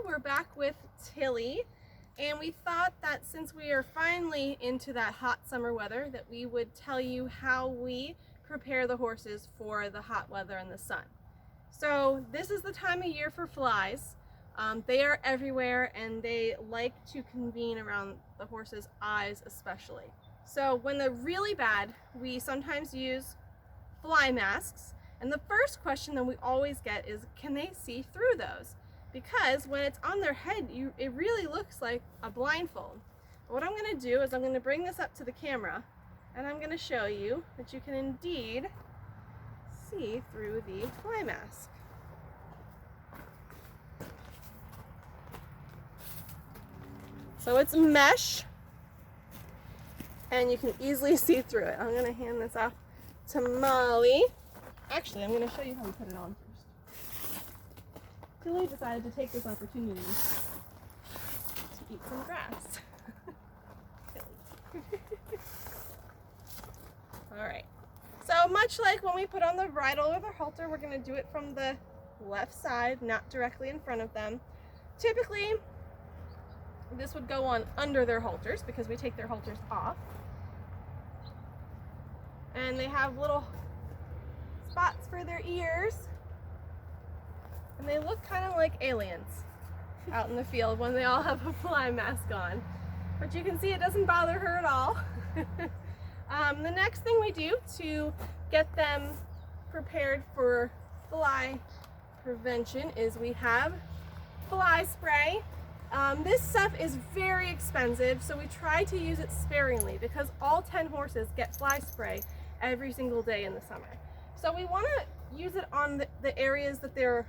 We're back with Tilly, and we thought that since we are finally into that hot summer weather that we would tell you how we prepare the horses for the hot weather and the sun. So this is the time of year for flies. They are everywhere and they like to convene around the horse's eyes especially. So when they're really bad, we sometimes use fly masks. And the first question that we always get is, can they see through those? Because when it's on their head, it really looks like a blindfold. What I'm going to do is I'm going to bring this up to the camera and I'm going to show you that you can indeed see through the fly mask. So it's mesh and you can easily see through it. I'm going to hand this off to Molly. Actually, I'm going to show you how we put it on first. Tilly decided to take this opportunity to eat some grass. Alright, so much like when we put on the bridle or the halter, we're going to do it from the left side, not directly in front of them. Typically, this would go on under their halters because we take their halters off. And they have little spots for their ears. And they look kind of like aliens out in the field when they all have a fly mask on. But you can see it doesn't bother her at all. The next thing we do to get them prepared for fly prevention is we have fly spray. This stuff is very expensive, so we try to use it sparingly because all 10 horses get fly spray every single day in the summer. So we want to use it on the areas that they're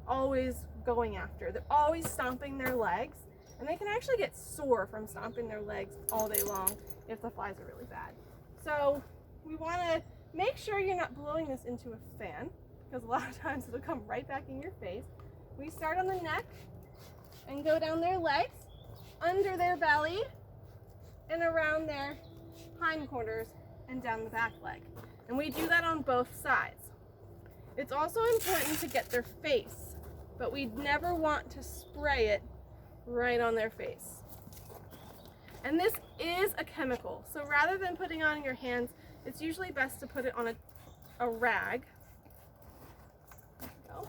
always going after. They're always stomping their legs, and they can actually get sore from stomping their legs all day long if the flies are really bad. So we want to make sure you're not blowing this into a fan because a lot of times it'll come right back in your face. We start on the neck and go down their legs, under their belly, and around their hindquarters and down the back leg. And we do that on both sides. It's also important to get their face, but we never want to spray it right on their face. And this is a chemical, so rather than putting it on your hands, it's usually best to put it on a rag. There you go.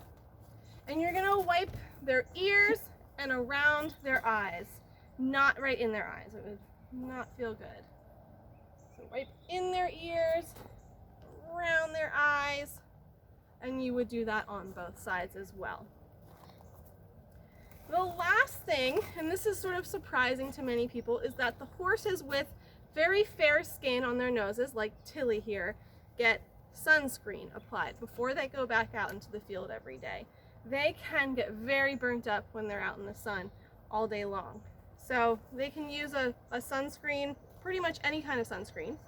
And you're gonna wipe their ears and around their eyes, not right in their eyes. It would not feel good. So wipe in their ears, around their eyes, and you would do that on both sides as well. The last thing, and this is sort of surprising to many people, is that the horses with very fair skin on their noses, like Tilly here, get sunscreen applied before they go back out into the field every day. They can get very burnt up when they're out in the sun all day long. So they can use a sunscreen, pretty much any kind of sunscreen,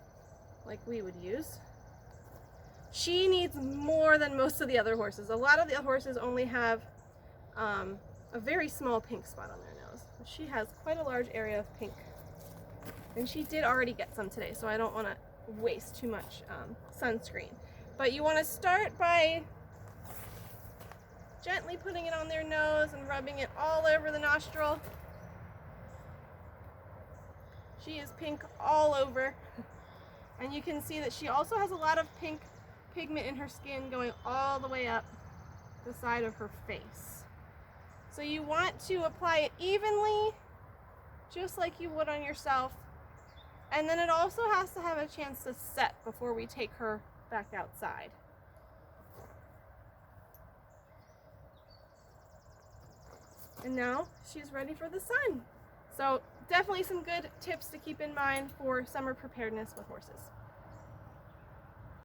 like we would use. She needs more than most of the other horses. A lot of the horses only have a very small pink spot on their nose. She has quite a large area of pink. And she did already get some today, so I don't want to waste too much sunscreen. But you want to start by gently putting it on their nose and rubbing it all over the nostril. She is pink all over. And you can see that she also has a lot of pink pigment in her skin going all the way up the side of her face. So you want to apply it evenly, just like you would on yourself. And then it also has to have a chance to set before we take her back outside. And now she's ready for the sun. So definitely some good tips to keep in mind for summer preparedness with horses.